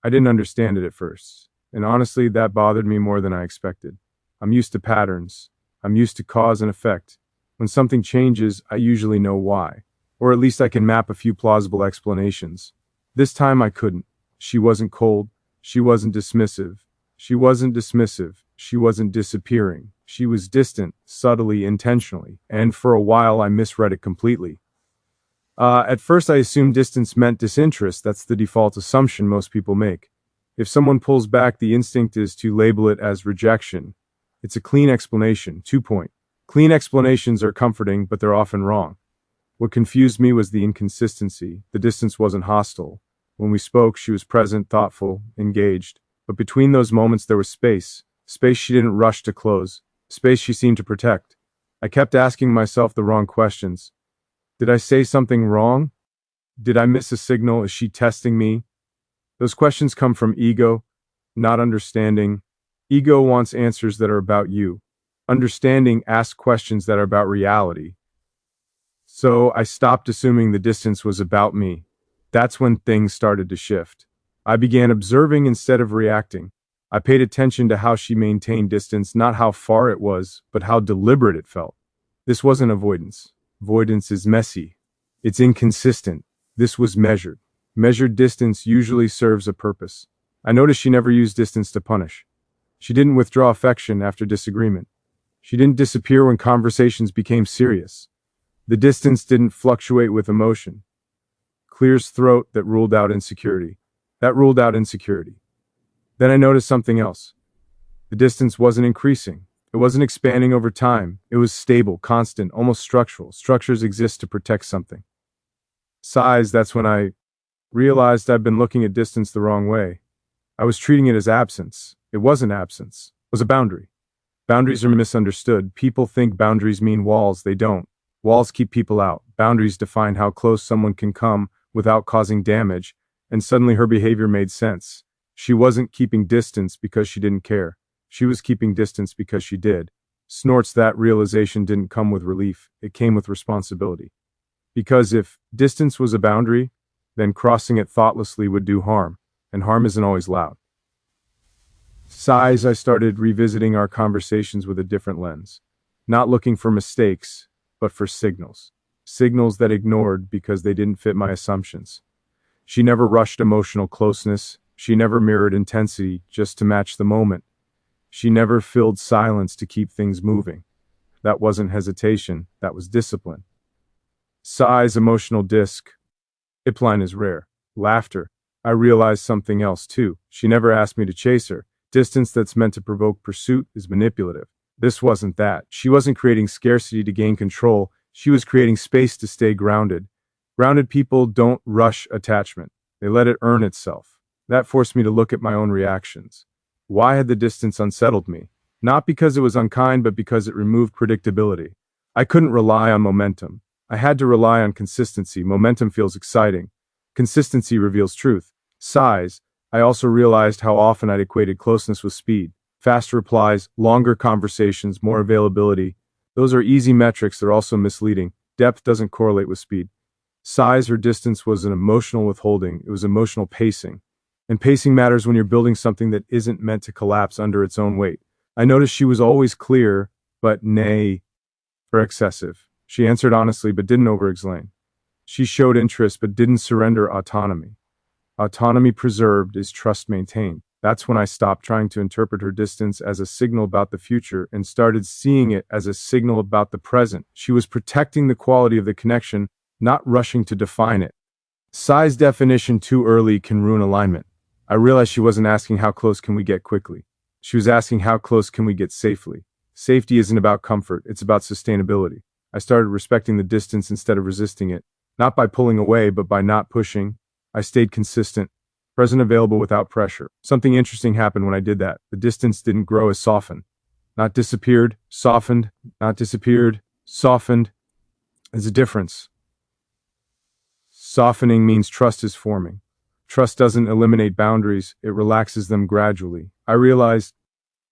I didn't understand it at first, and honestly, that bothered me more than I expected. I'm used to patterns. I'm used to cause and effect. When something changes, I usually know why, or at least I can map a few plausible explanations. This time I couldn't. She wasn't cold. She wasn't dismissive. She wasn't disappearing. She was distant, subtly, intentionally, and for a while I misread it completely. At first I assumed distance meant disinterest. That's the default assumption most people make. If someone pulls back, the instinct is to label it as rejection. It's a clean explanation. 2 point. Clean explanations are comforting, but they're often wrong. What confused me was the inconsistency. The distance wasn't hostile. When we spoke, she was present, thoughtful, engaged. But between those moments there was space. Space she didn't rush to close. Space she seemed to protect. I kept asking myself the wrong questions. Did I say something wrong? Did I miss a signal? Is she testing me? Those questions come from ego, not understanding. Ego wants answers that are about you. Understanding asks questions that are about reality. So I stopped assuming the distance was about me. That's when things started to shift. I began observing instead of reacting. I paid attention to how she maintained distance, not how far it was, but how deliberate it felt. This wasn't avoidance. Avoidance is messy. It's inconsistent. This was measured. Measured distance usually serves a purpose. I noticed she never used distance to punish. She didn't withdraw affection after disagreement. She didn't disappear when conversations became serious. The distance didn't fluctuate with emotion. Clear's throat that ruled out insecurity. That ruled out insecurity. Then I noticed something else. The distance wasn't increasing. It wasn't expanding over time. It was stable, constant, almost structural. Structures exist to protect something. Size, that's when I realized I'd been looking at distance the wrong way. I was treating it as absence. It wasn't absence. It was a boundary. Boundaries are misunderstood. People think boundaries mean walls. They don't. Walls keep people out. Boundaries define how close someone can come without causing damage, and suddenly her behavior made sense. She wasn't keeping distance because she didn't care. She was keeping distance because she did. Snorts, that realization didn't come with relief. It came with responsibility. Because if distance was a boundary, then crossing it thoughtlessly would do harm, and harm isn't always loud. Sighs, I started revisiting our conversations with a different lens. Not looking for mistakes, but for signals. Signals that ignored because they didn't fit my assumptions. She never rushed emotional closeness. She never mirrored intensity just to match the moment. She never filled silence to keep things moving. That wasn't hesitation, that was discipline. Sighs, emotional disc. Ipline is rare. Laughter. I realized something else too. She never asked me to chase her. Distance that's meant to provoke pursuit is manipulative. This wasn't that. She wasn't creating scarcity to gain control. She was creating space to stay grounded. Grounded people don't rush attachment. They let it earn itself. That forced me to look at my own reactions. Why had the distance unsettled me? Not because it was unkind, but because it removed predictability. I couldn't rely on momentum. I had to rely on consistency. Momentum feels exciting. Consistency reveals truth. Size. I also realized how often I'd equated closeness with speed. Fast replies, longer conversations, more availability. Those are easy metrics, they're also misleading. Depth doesn't correlate with speed. Size or distance was an emotional withholding. It was emotional pacing. And pacing matters when you're building something that isn't meant to collapse under its own weight. I noticed she was always clear, but nay, or excessive. She answered honestly, but didn't over-explain. She showed interest, but didn't surrender autonomy. Autonomy preserved is trust maintained. That's when I stopped trying to interpret her distance as a signal about the future and started seeing it as a signal about the present. She was protecting the quality of the connection, not rushing to define it. Size definition too early can ruin alignment. I realized she wasn't asking how close can we get quickly. She was asking how close can we get safely. Safety isn't about comfort, it's about sustainability. I started respecting the distance instead of resisting it, not by pulling away, but by not pushing. I stayed consistent, present, available without pressure. Something interesting happened when I did that. The distance didn't grow, as softened. Not disappeared, softened, not disappeared, softened. There's a difference. Softening means trust is forming. Trust doesn't eliminate boundaries, it relaxes them gradually. I realized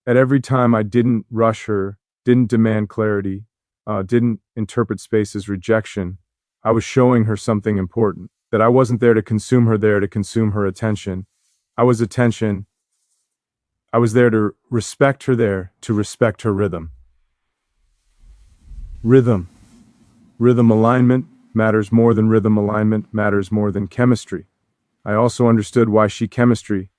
that every time I didn't rush her, didn't demand clarity, didn't interpret space as rejection, I was showing her something important. That I wasn't there to consume her attention. I was attention. I was there to respect her there, to respect her rhythm. Rhythm. Rhythm alignment matters more than rhythm alignment matters more than chemistry. I also understood why she chemistry.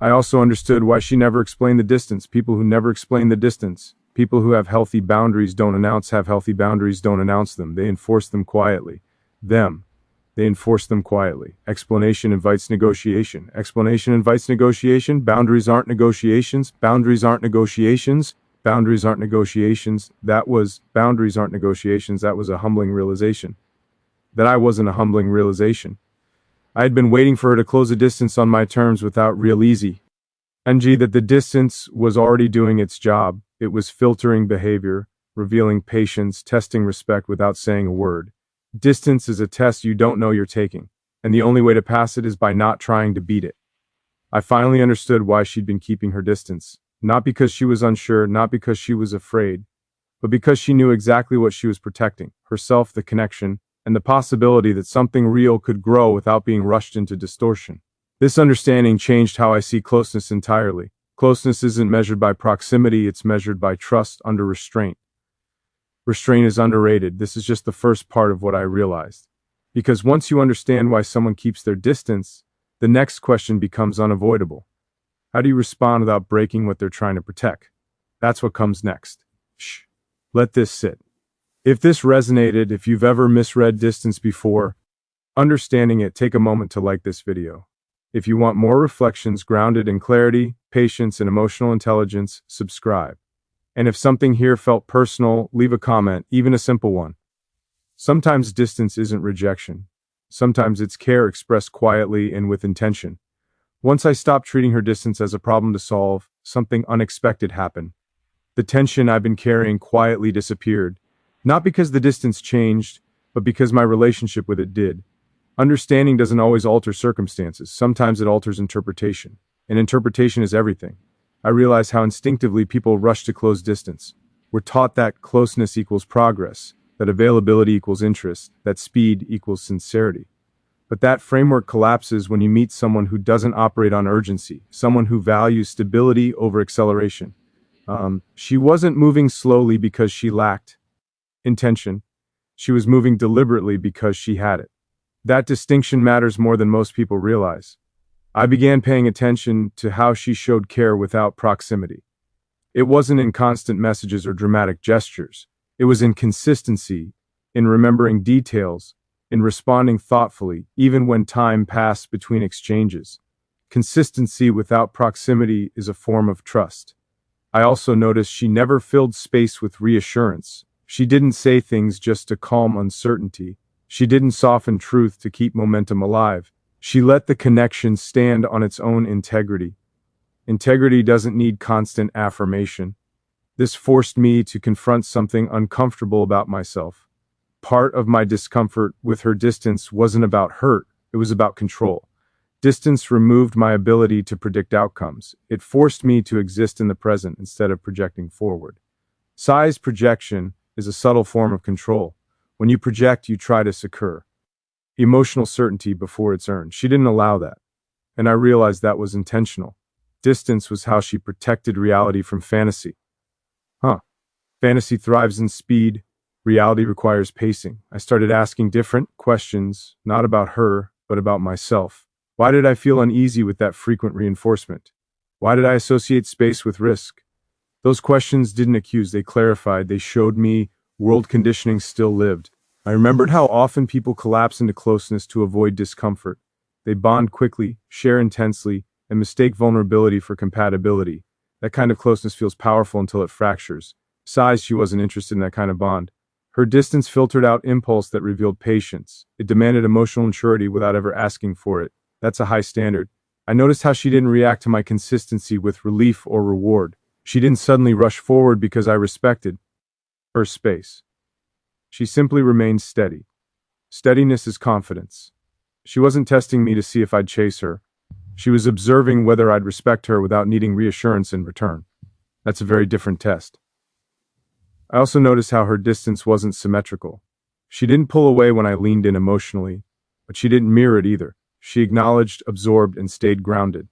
I also understood why she never explained the distance. People who never explain the distance. People who have healthy boundaries don't announce have healthy boundaries don't announce them. They enforce them quietly. Them. They enforce them quietly. Explanation invites negotiation. Explanation invites negotiation. Boundaries aren't negotiations. Boundaries aren't negotiations. Boundaries aren't negotiations. Boundaries aren't negotiations. That was a humbling realization. That I wasn't a humbling realization. I had been waiting for her to close a distance on my terms without real easy. NG that the distance was already doing its job. It was filtering behavior, revealing patience, testing respect without saying a word. Distance is a test you don't know you're taking, and the only way to pass it is by not trying to beat it. I finally understood why she'd been keeping her distance. Not because she was unsure, not because she was afraid, but because she knew exactly what she was protecting, herself, the connection, and the possibility that something real could grow without being rushed into distortion. This understanding changed how I see closeness entirely. Closeness isn't measured by proximity, it's measured by trust under restraint. Restraint is underrated. This is just the first part of what I realized. Because once you understand why someone keeps their distance, the next question becomes unavoidable. How do you respond without breaking what they're trying to protect? That's what comes next. Shh. Let this sit. If this resonated, if you've ever misread distance before, understanding it, take a moment to like this video. If you want more reflections grounded in clarity, patience, and emotional intelligence, subscribe. And if something here felt personal, leave a comment, even a simple one. Sometimes distance isn't rejection. Sometimes it's care expressed quietly and with intention. Once I stopped treating her distance as a problem to solve, something unexpected happened. The tension I've been carrying quietly disappeared. Not because the distance changed, but because my relationship with it did. Understanding doesn't always alter circumstances. Sometimes it alters interpretation. And interpretation is everything. I realize how instinctively people rush to close distance. We're taught that closeness equals progress, that availability equals interest, that speed equals sincerity. But that framework collapses when you meet someone who doesn't operate on urgency, someone who values stability over acceleration. She wasn't moving slowly because she lacked intention. She was moving deliberately because she had it. That distinction matters more than most people realize. I began paying attention to how she showed care without proximity. It wasn't in constant messages or dramatic gestures. It was in consistency, in remembering details, in responding thoughtfully, even when time passed between exchanges. Consistency without proximity is a form of trust. I also noticed she never filled space with reassurance. She didn't say things just to calm uncertainty. She didn't soften truth to keep momentum alive. She let the connection stand on its own integrity. Integrity doesn't need constant affirmation. This forced me to confront something uncomfortable about myself. Part of my discomfort with her distance wasn't about hurt, it was about control. Distance removed my ability to predict outcomes. It forced me to exist in the present instead of projecting forward. Size projection is a subtle form of control. When you project, you try to secure emotional certainty before it's earned. She didn't allow that, and I realized that was intentional. Distance was how she protected reality from fantasy. Fantasy thrives in speed. Reality requires pacing. I started asking different questions, not about her, but about myself. Why did I feel uneasy with that frequent reinforcement? Why did I associate space with risk? Those questions didn't accuse, they clarified, they showed me world conditioning still lived. I remembered how often people collapse into closeness to avoid discomfort. They bond quickly, share intensely, and mistake vulnerability for compatibility. That kind of closeness feels powerful until it fractures. Besides, she wasn't interested in that kind of bond. Her distance filtered out impulse that revealed patience. It demanded emotional maturity without ever asking for it. That's a high standard. I noticed how she didn't react to my consistency with relief or reward. She didn't suddenly rush forward because I respected her space. She simply remained steady. Steadiness is confidence. She wasn't testing me to see if I'd chase her. She was observing whether I'd respect her without needing reassurance in return. That's a very different test. I also noticed how her distance wasn't symmetrical. She didn't pull away when I leaned in emotionally, but she didn't mirror it either. She acknowledged, absorbed, and stayed grounded.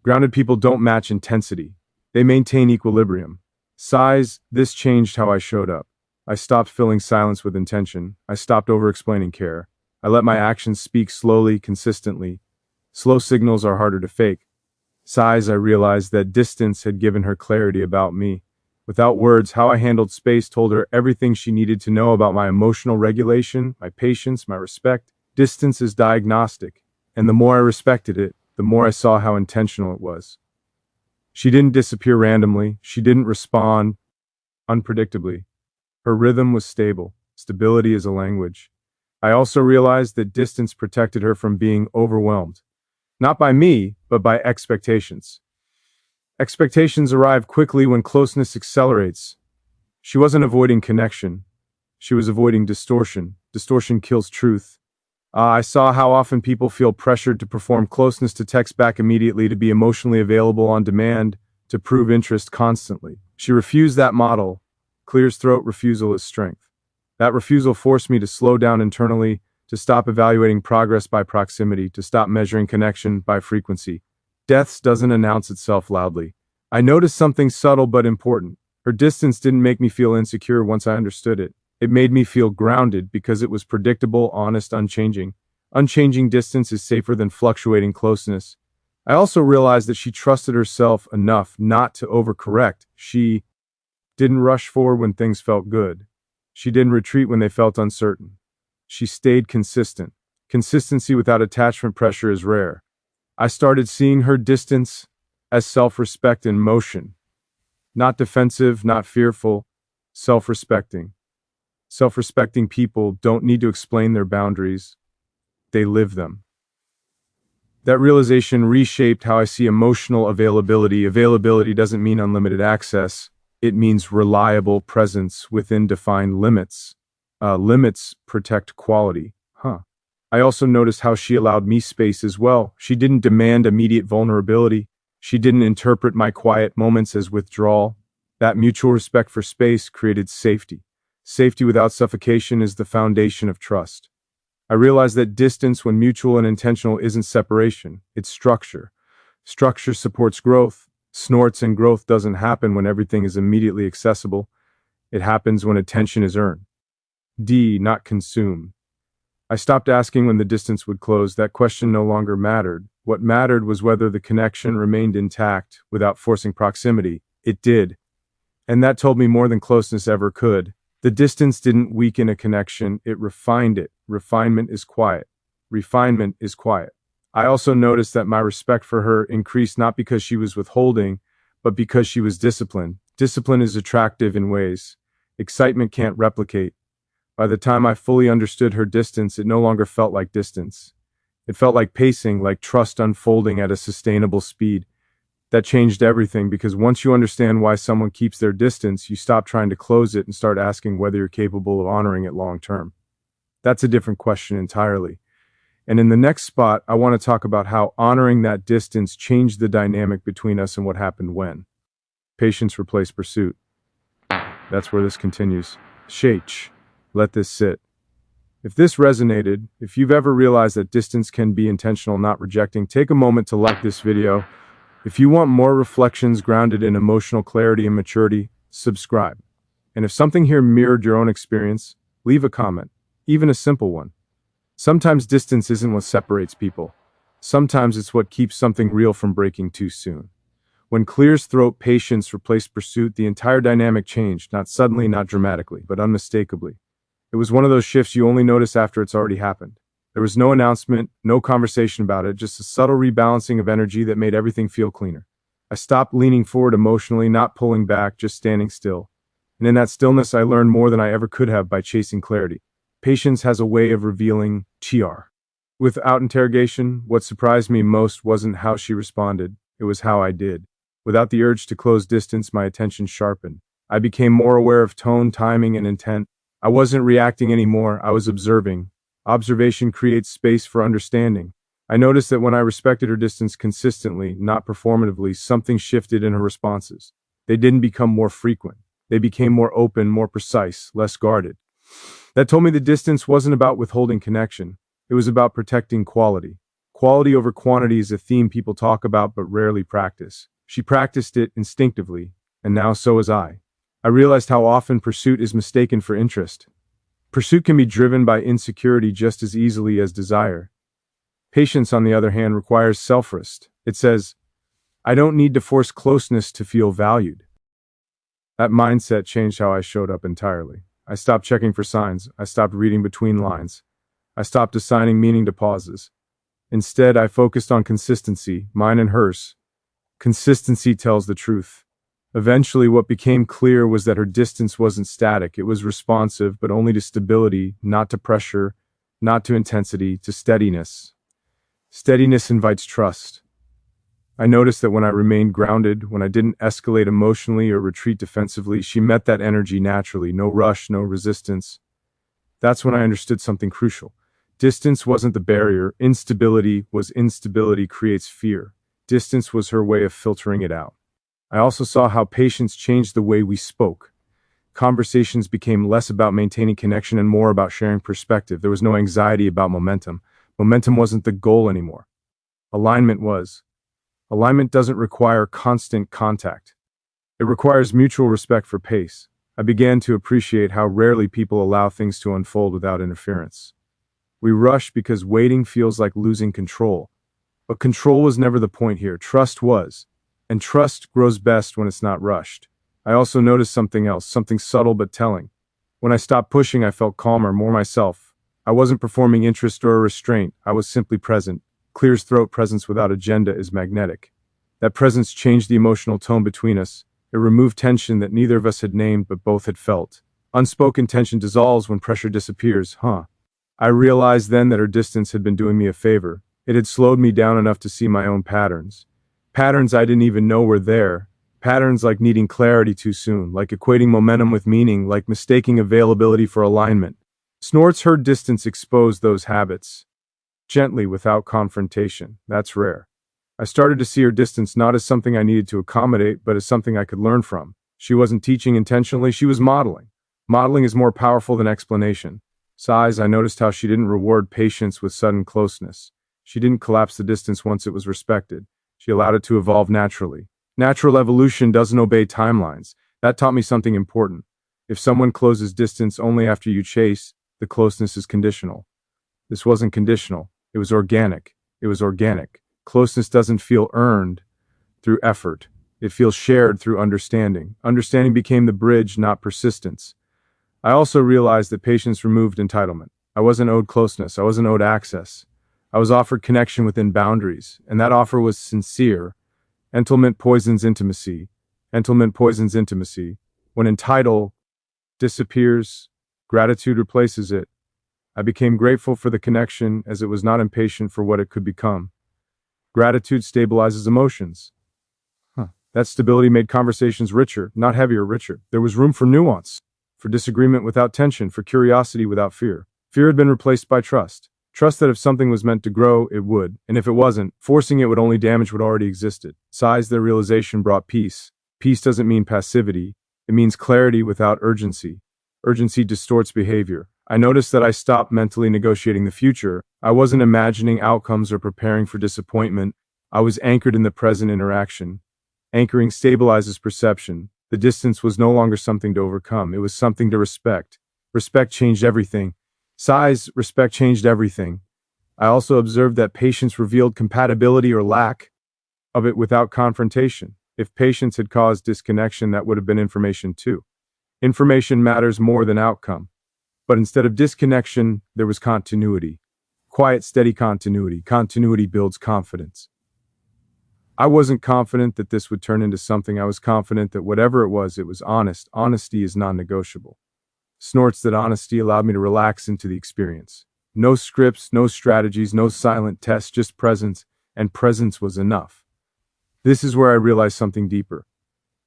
Grounded people don't match intensity. They maintain equilibrium. Sighs, this changed how I showed up. I stopped filling silence with intention. I stopped over-explaining care. I let my actions speak slowly, consistently. Slow signals are harder to fake. Sighs, I realized that distance had given her clarity about me. Without words, how I handled space told her everything she needed to know about my emotional regulation, my patience, my respect. Distance is diagnostic, and the more I respected it, the more I saw how intentional it was. She didn't disappear randomly. She didn't respond unpredictably. Her rhythm was stable. Stability is a language. I also realized that distance protected her from being overwhelmed. Not by me, but by expectations. Expectations arrive quickly when closeness accelerates. She wasn't avoiding connection. She was avoiding distortion. Distortion kills truth. I saw how often people feel pressured to perform closeness, to text back immediately, to be emotionally available on demand, to prove interest constantly. She refused that model. Clear's throat refusal is strength. That refusal forced me to slow down internally, to stop evaluating progress by proximity, to stop measuring connection by frequency. Deaths doesn't announce itself loudly. I noticed something subtle but important. Her distance didn't make me feel insecure once I understood it. It made me feel grounded because it was predictable, honest, unchanging. Unchanging distance is safer than fluctuating closeness. I also realized that she trusted herself enough not to overcorrect. She didn't rush forward when things felt good. She didn't retreat when they felt uncertain. She stayed consistent. Consistency without attachment pressure is rare. I started seeing her distance as self-respect in motion. Not defensive, not fearful, self-respecting. Self-respecting people don't need to explain their boundaries. They live them. That realization reshaped how I see emotional availability. Availability doesn't mean unlimited access. It means reliable presence within defined limits. Limits protect quality. I also noticed how she allowed me space as well. She didn't demand immediate vulnerability. She didn't interpret my quiet moments as withdrawal. That mutual respect for space created safety. Safety without suffocation is the foundation of trust. I realized that distance, when mutual and intentional, isn't separation, it's structure. Structure supports growth. Snorts and growth doesn't happen when everything is immediately accessible. It happens when attention is earned. Not consumed. I stopped asking when the distance would close. That question no longer mattered. What mattered was whether the connection remained intact without forcing proximity. It did. And that told me more than closeness ever could. The distance didn't weaken a connection, it refined it. Refinement is quiet. Refinement is quiet. I also noticed that my respect for her increased not because she was withholding, but because she was disciplined. Discipline is attractive in ways excitement can't replicate. By the time I fully understood her distance, it no longer felt like distance. It felt like pacing, like trust unfolding at a sustainable speed. That changed everything, because once you understand why someone keeps their distance, you stop trying to close it and start asking whether you're capable of honoring it long term. That's a different question entirely. And in the next spot, I want to talk about how honoring that distance changed the dynamic between us and what happened when. Patience replaced pursuit. That's where this continues. Shach. Let this sit. If this resonated, if you've ever realized that distance can be intentional, not rejecting, take a moment to like this video. If you want more reflections grounded in emotional clarity and maturity, subscribe. And if something here mirrored your own experience, leave a comment, even a simple one. Sometimes distance isn't what separates people. Sometimes it's what keeps something real from breaking too soon. When Clear's throat patience replaced pursuit, the entire dynamic changed, not suddenly, not dramatically, but unmistakably. It was one of those shifts you only notice after it's already happened. There was no announcement, no conversation about it, just a subtle rebalancing of energy that made everything feel cleaner. I stopped leaning forward emotionally, not pulling back, just standing still. And in that stillness, I learned more than I ever could have by chasing clarity. Patience has a way of revealing TR. Without interrogation, what surprised me most wasn't how she responded, it was how I did. Without the urge to close distance, my attention sharpened. I became more aware of tone, timing, and intent. I wasn't reacting anymore, I was observing. Observation creates space for understanding. I noticed that when I respected her distance consistently, not performatively, something shifted in her responses. They didn't become more frequent. They became more open, more precise, less guarded. That told me the distance wasn't about withholding connection. It was about protecting quality. Quality over quantity is a theme people talk about but rarely practice. She practiced it instinctively, and now so is I. I realized how often pursuit is mistaken for interest. Pursuit can be driven by insecurity just as easily as desire. Patience, on the other hand, requires self-rest. It says, I don't need to force closeness to feel valued. That mindset changed how I showed up entirely. I stopped checking for signs. I stopped reading between lines. I stopped assigning meaning to pauses. Instead, I focused on consistency, mine and hers. Consistency tells the truth. Eventually, what became clear was that her distance wasn't static. It was responsive, but only to stability, not to pressure, not to intensity, to steadiness. Steadiness invites trust. I noticed that when I remained grounded, when I didn't escalate emotionally or retreat defensively, she met that energy naturally, no rush, no resistance. That's when I understood something crucial. Distance wasn't the barrier. Instability creates fear. Distance was her way of filtering it out. I also saw how patience changed the way we spoke. Conversations became less about maintaining connection and more about sharing perspective. There was no anxiety about momentum. Momentum wasn't the goal anymore. Alignment was. Alignment doesn't require constant contact. It requires mutual respect for pace. I began to appreciate how rarely people allow things to unfold without interference. We rush because waiting feels like losing control. But control was never the point here. Trust was. And trust grows best when it's not rushed. I also noticed something else, something subtle but telling. When I stopped pushing, I felt calmer, more myself. I wasn't performing interest or restraint. I was simply present. Clear as throat presence without agenda is magnetic. That presence changed the emotional tone between us. It removed tension that neither of us had named but both had felt. Unspoken tension dissolves when pressure disappears, I realized then that her distance had been doing me a favor. It had slowed me down enough to see my own patterns. Patterns I didn't even know were there. Patterns like needing clarity too soon, like equating momentum with meaning, like mistaking availability for alignment. Snort's her distance exposed those habits. Gently, without confrontation. That's rare. I started to see her distance not as something I needed to accommodate, but as something I could learn from. She wasn't teaching intentionally, she was modeling. Modeling is more powerful than explanation. Sighs, I noticed how she didn't reward patience with sudden closeness. She didn't collapse the distance once it was respected. She allowed it to evolve naturally. Natural evolution doesn't obey timelines. That taught me something important. If someone closes distance only after you chase, the closeness is conditional. This wasn't conditional. It was organic. It was organic. Closeness doesn't feel earned through effort. It feels shared through understanding. Understanding became the bridge, not persistence. I also realized that patience removed entitlement. I wasn't owed closeness. I wasn't owed access. I was offered connection within boundaries, and that offer was sincere. Entitlement poisons intimacy. Entitlement poisons intimacy. When entitle disappears, gratitude replaces it. I became grateful for the connection as it was not impatient for what it could become. Gratitude stabilizes emotions. That stability made conversations richer, not heavier, richer. There was room for nuance, for disagreement without tension, for curiosity without fear. Fear had been replaced by trust. Trust that if something was meant to grow, it would, and if it wasn't, forcing it would only damage what already existed. Sighs, their realization brought peace. Peace doesn't mean passivity. It means clarity without urgency. Urgency distorts behavior. I noticed that I stopped mentally negotiating the future. I wasn't imagining outcomes or preparing for disappointment. I was anchored in the present interaction. Anchoring stabilizes perception. The distance was no longer something to overcome. It was something to respect. Respect changed everything. Sighs, respect changed everything. I also observed that patience revealed compatibility or lack of it without confrontation. If patience had caused disconnection, that would have been information too. Information matters more than outcome. But instead of disconnection, there was continuity. Quiet, steady continuity. Continuity builds confidence. I wasn't confident that this would turn into something. I was confident that whatever it was honest. Honesty is non-negotiable. Snorts that honesty allowed me to relax into the experience. No scripts, no strategies, no silent tests, just presence, and presence was enough. This is where I realized something deeper.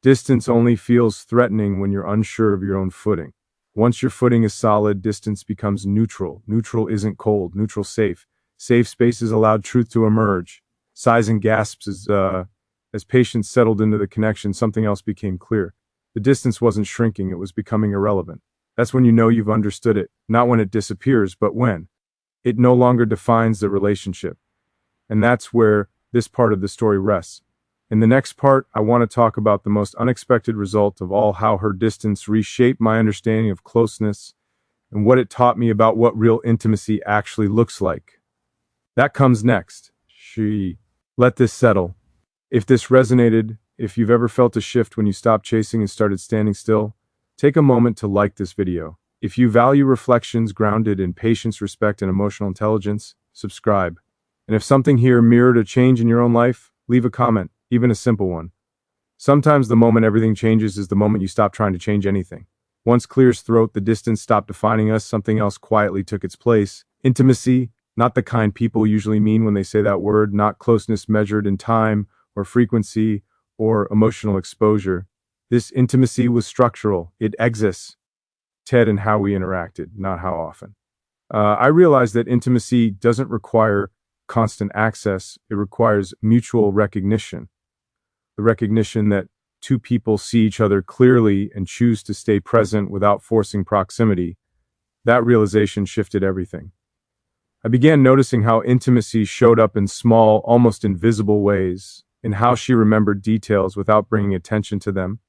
Distance only feels threatening when you're unsure of your own footing. Once your footing is solid, distance becomes neutral. Neutral isn't cold, neutral safe. Safe spaces allowed truth to emerge. Sighs and gasps as patience settled into the connection, something else became clear. The distance wasn't shrinking, it was becoming irrelevant. That's when you know you've understood it, not when it disappears, but when it no longer defines the relationship. And that's where this part of the story rests. In the next part, I want to talk about the most unexpected result of all, how her distance reshaped my understanding of closeness and what it taught me about what real intimacy actually looks like. That comes next. Let this settle. If this resonated, if you've ever felt a shift when you stopped chasing and started standing still, take a moment to like this video. If you value reflections grounded in patience, respect, and emotional intelligence, subscribe. And if something here mirrored a change in your own life, leave a comment, even a simple one. Sometimes the moment everything changes is the moment you stop trying to change anything. Once clear's throat, the distance stopped defining us, something else quietly took its place. Intimacy, not the kind people usually mean when they say that word, not closeness measured in time or frequency or emotional exposure. This intimacy was structural. It exists. Ted and how we interacted, not how often. I realized that intimacy doesn't require constant access. It requires mutual recognition. The recognition that two people see each other clearly and choose to stay present without forcing proximity. That realization shifted everything. I began noticing how intimacy showed up in small, almost invisible ways, in how she remembered details without bringing attention to them,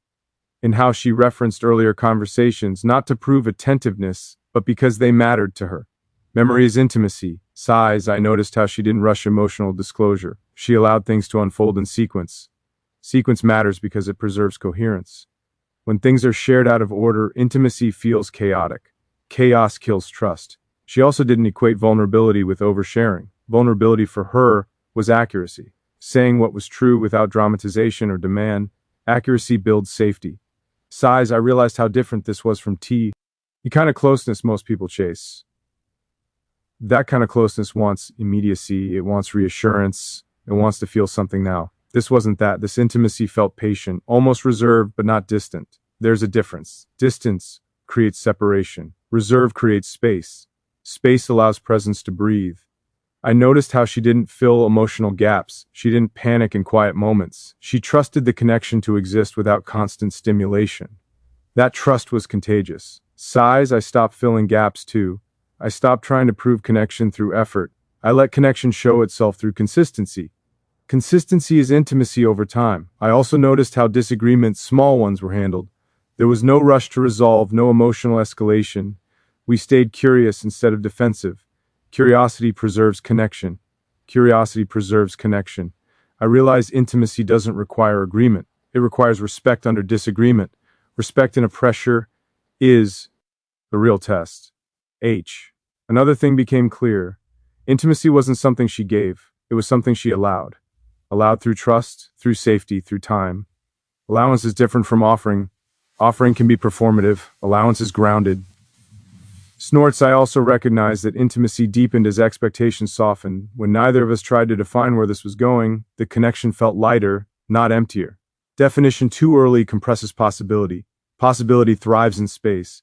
in how she referenced earlier conversations not to prove attentiveness, but because they mattered to her. Memory is intimacy. Sighs, I noticed how she didn't rush emotional disclosure. She allowed things to unfold in sequence. Sequence matters because it preserves coherence. When things are shared out of order, intimacy feels chaotic. Chaos kills trust. She also didn't equate vulnerability with oversharing. Vulnerability for her was accuracy. Saying what was true without dramatization or demand. Accuracy builds safety. Sighs, I realized how different this was from the kind of closeness most people chase. That kind of closeness wants immediacy, it wants reassurance, it wants to feel something now. This wasn't that. This intimacy felt patient, almost reserved, but not distant. There's a difference. Distance creates separation. Reserve creates space. Space allows presence to breathe. I noticed how she didn't fill emotional gaps. She didn't panic in quiet moments. She trusted the connection to exist without constant stimulation. That trust was contagious. Sighs, I stopped filling gaps too. I stopped trying to prove connection through effort. I let connection show itself through consistency. Consistency is intimacy over time. I also noticed how disagreements, small ones, were handled. There was no rush to resolve, no emotional escalation. We stayed curious instead of defensive. Curiosity preserves connection. Curiosity preserves connection. I realized intimacy doesn't require agreement. It requires respect under disagreement. Respect in a pressure is the real test. Another thing became clear. Intimacy wasn't something she gave. It was something she allowed. Allowed through trust, through safety, through time. Allowance is different from offering. Offering can be performative. Allowance is grounded. Snorts, I also recognized that intimacy deepened as expectations softened. When neither of us tried to define where this was going, the connection felt lighter, not emptier. Definition too early compresses possibility. Possibility thrives in space.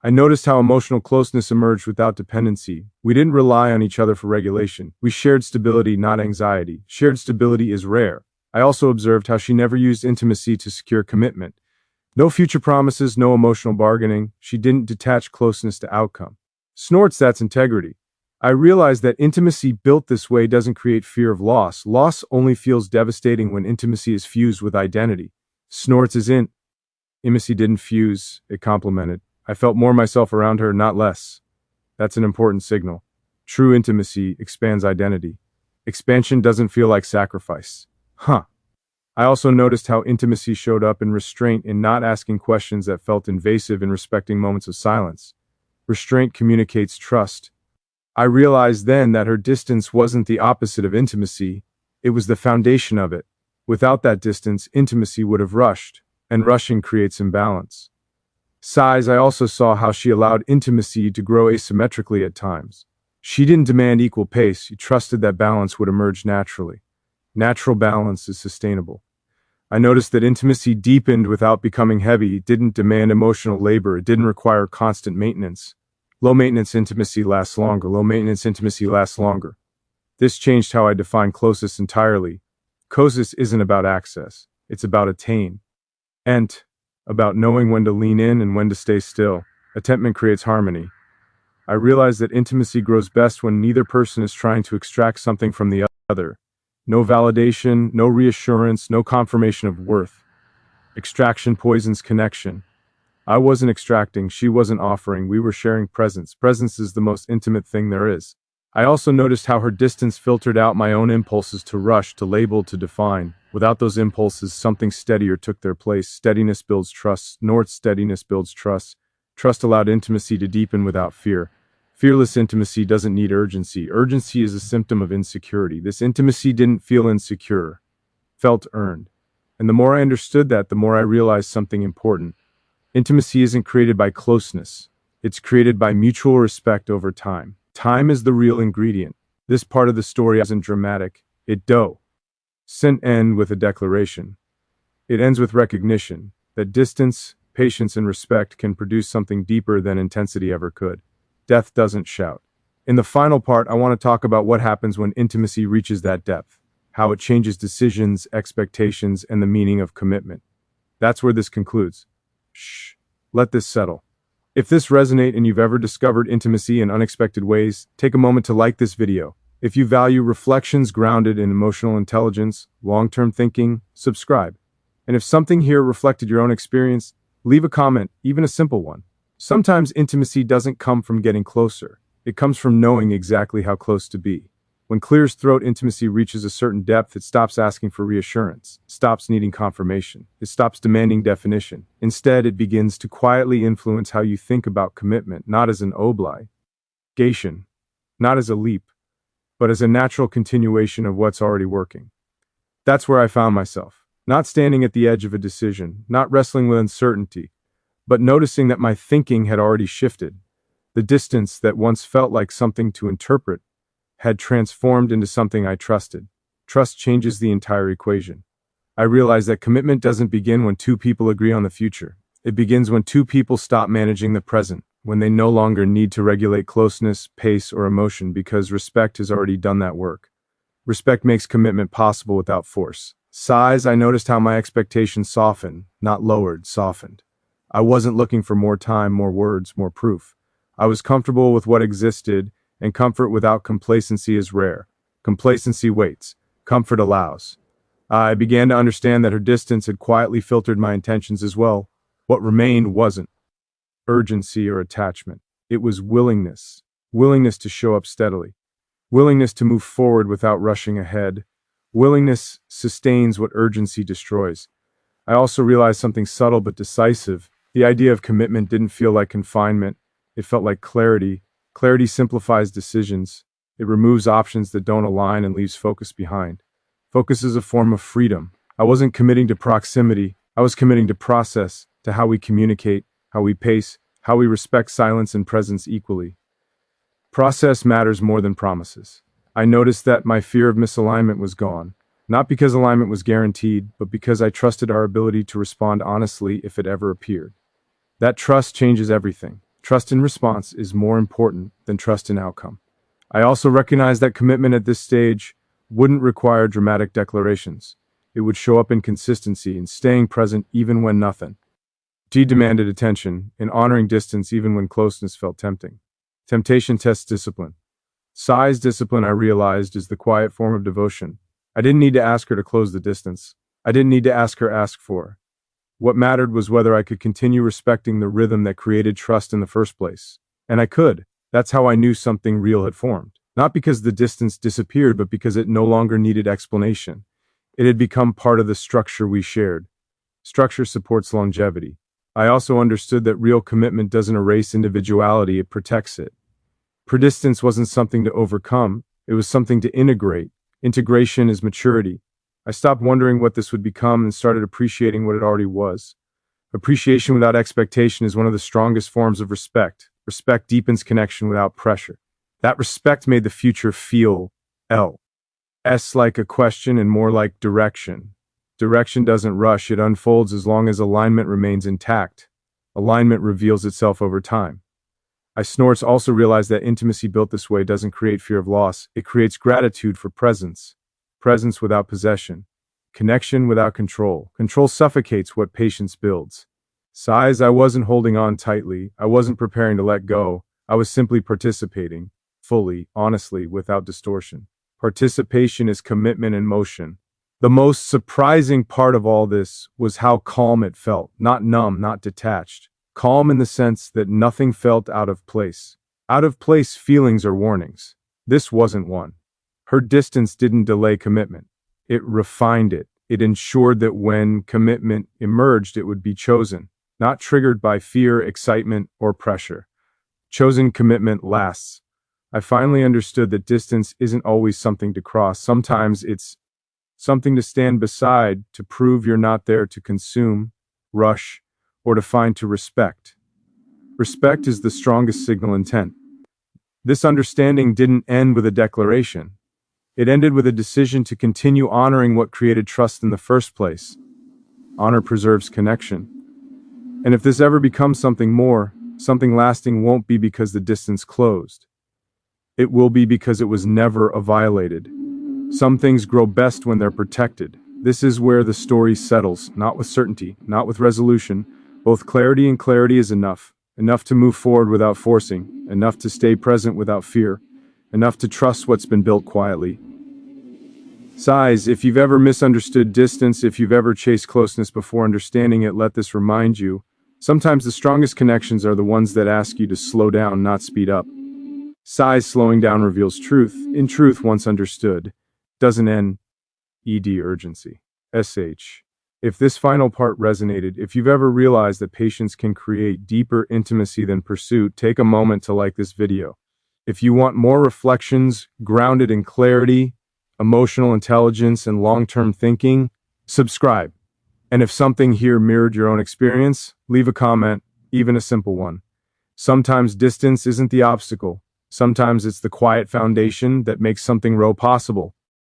I noticed how emotional closeness emerged without dependency. We didn't rely on each other for regulation. We shared stability, not anxiety. Shared stability is rare. I also observed how she never used intimacy to secure commitment. No future promises, no emotional bargaining. She didn't detach closeness to outcome. Snorts, that's integrity. I realized that intimacy built this way doesn't create fear of loss. Loss only feels devastating when intimacy is fused with identity. Snorts is intimacy didn't fuse, it complemented. I felt more myself around her, not less. That's an important signal. True intimacy expands identity. Expansion doesn't feel like sacrifice. I also noticed how intimacy showed up in restraint, in not asking questions that felt invasive, in respecting moments of silence. Restraint communicates trust. I realized then that her distance wasn't the opposite of intimacy, it was the foundation of it. Without that distance, intimacy would have rushed, and rushing creates imbalance. Sighs, I also saw how she allowed intimacy to grow asymmetrically at times. She didn't demand equal pace, she trusted that balance would emerge naturally. Natural balance is sustainable. I noticed that intimacy deepened without becoming heavy. It didn't demand emotional labor, it didn't require constant maintenance. Low-maintenance intimacy lasts longer. Low-maintenance intimacy lasts longer. This changed how I define closeness entirely. Closeness isn't about access, it's about attain. And about knowing when to lean in and when to stay still. Attentment creates harmony. I realize that intimacy grows best when neither person is trying to extract something from the other. other. No validation, no reassurance, no confirmation of worth. Extraction poisons connection. I wasn't extracting, she wasn't offering, we were sharing presence. Presence is the most intimate thing there is. I also noticed how her distance filtered out my own impulses to rush, to label, to define. Without those impulses, something steadier took their place. Steadiness builds trust. North steadiness builds trust. Trust allowed intimacy to deepen without fear. Fearless intimacy doesn't need urgency. Urgency is a symptom of insecurity. This intimacy didn't feel insecure, felt earned. And the more I understood that, the more I realized something important. Intimacy isn't created by closeness. It's created by mutual respect over time. Time is the real ingredient. This part of the story isn't dramatic. It doesn't end with a declaration. It ends with recognition that distance, patience, and respect can produce something deeper than intensity ever could. Death doesn't shout. In the final part, I want to talk about what happens when intimacy reaches that depth, how it changes decisions, expectations, and the meaning of commitment. That's where this concludes. Shh. Let this settle. If this resonates and you've ever discovered intimacy in unexpected ways, take a moment to like this video. If you value reflections grounded in emotional intelligence, long-term thinking, subscribe. And if something here reflected your own experience, leave a comment, even a simple one. Sometimes intimacy doesn't come from getting closer. It comes from knowing exactly how close to be. When clear throat intimacy reaches a certain depth, it stops asking for reassurance, stops needing confirmation, it stops demanding definition. Instead, it begins to quietly influence how you think about commitment, not as an obligation, not as a leap, but as a natural continuation of what's already working. That's where I found myself, not standing at the edge of a decision, not wrestling with uncertainty, but noticing that my thinking had already shifted. The distance that once felt like something to interpret had transformed into something I trusted. Trust changes the entire equation. I realized that commitment doesn't begin when two people agree on the future. It begins when two people stop managing the present, when they no longer need to regulate closeness, pace, or emotion because respect has already done that work. Respect makes commitment possible without force. Size, I noticed how my expectations softened, not lowered, softened. I wasn't looking for more time, more words, more proof. I was comfortable with what existed, and comfort without complacency is rare. Complacency waits. Comfort allows. I began to understand that her distance had quietly filtered my intentions as well. What remained wasn't urgency or attachment. It was willingness. Willingness to show up steadily. Willingness to move forward without rushing ahead. Willingness sustains what urgency destroys. I also realized something subtle but decisive. The idea of commitment didn't feel like confinement. It felt like clarity. Clarity simplifies decisions. It removes options that don't align and leaves focus behind. Focus is a form of freedom. I wasn't committing to proximity. I was committing to process, to how we communicate, how we pace, how we respect silence and presence equally. Process matters more than promises. I noticed that my fear of misalignment was gone. Not because alignment was guaranteed, but because I trusted our ability to respond honestly if it ever appeared. That trust changes everything. Trust in response is more important than trust in outcome. I also recognize that commitment at this stage wouldn't require dramatic declarations. It would show up in consistency, in staying present even when nothing. She demanded attention, in honoring distance even when closeness felt tempting. Temptation tests discipline. Size discipline, I realized, is the quiet form of devotion. I didn't need to ask her to close the distance. I didn't need to ask her ask for. What mattered was whether I could continue respecting the rhythm that created trust in the first place. And I could. That's how I knew something real had formed. Not because the distance disappeared, but because it no longer needed explanation. It had become part of the structure we shared. Structure supports longevity. I also understood that real commitment doesn't erase individuality, it protects it. Persistence wasn't something to overcome, it was something to integrate. Integration is maturity. I stopped wondering what this would become and started appreciating what it already was. Appreciation without expectation is one of the strongest forms of respect. Respect deepens connection without pressure. That respect made the future feel less like a question and more like direction. Direction doesn't rush, it unfolds as long as alignment remains intact. Alignment reveals itself over time. I snorts also realized that intimacy built this way doesn't create fear of loss, it creates gratitude for presence. Presence without possession. Connection without control. Control suffocates what patience builds. Size, I wasn't holding on tightly, I wasn't preparing to let go, I was simply participating, fully, honestly, without distortion. Participation is commitment in motion. The most surprising part of all this was how calm it felt, not numb, not detached. Calm in the sense that nothing felt out of place. Out of place feelings or warnings. This wasn't one. Her distance didn't delay commitment. It refined it. It ensured that when commitment emerged, it would be chosen, not triggered by fear, excitement, or pressure. Chosen commitment lasts. I finally understood that distance isn't always something to cross. Sometimes it's something to stand beside, to prove you're not there to consume, rush, or to find to respect. Respect is the strongest signal intent. This understanding didn't end with a declaration. It ended with a decision to continue honoring what created trust in the first place. Honor preserves connection. And if this ever becomes something more, something lasting won't be because the distance closed. It will be because it was never violated. Some things grow best when they're protected. This is where the story settles, not with certainty, not with resolution. Both clarity and clarity is enough. Enough to move forward without forcing, enough to stay present without fear, enough to trust what's been built quietly. Size, if you've ever misunderstood distance, if you've ever chased closeness before understanding it, let this remind you. Sometimes the strongest connections are the ones that ask you to slow down, not speed up. Size, slowing down reveals truth. In truth, once understood, doesn't end. Urgency. If this final part resonated, if you've ever realized that patience can create deeper intimacy than pursuit, take a moment to like this video. If you want more reflections grounded in clarity, emotional intelligence, and long-term thinking, subscribe. And if something here mirrored your own experience, leave a comment, even a simple one. Sometimes distance isn't the obstacle. Sometimes it's the quiet foundation that makes something possible.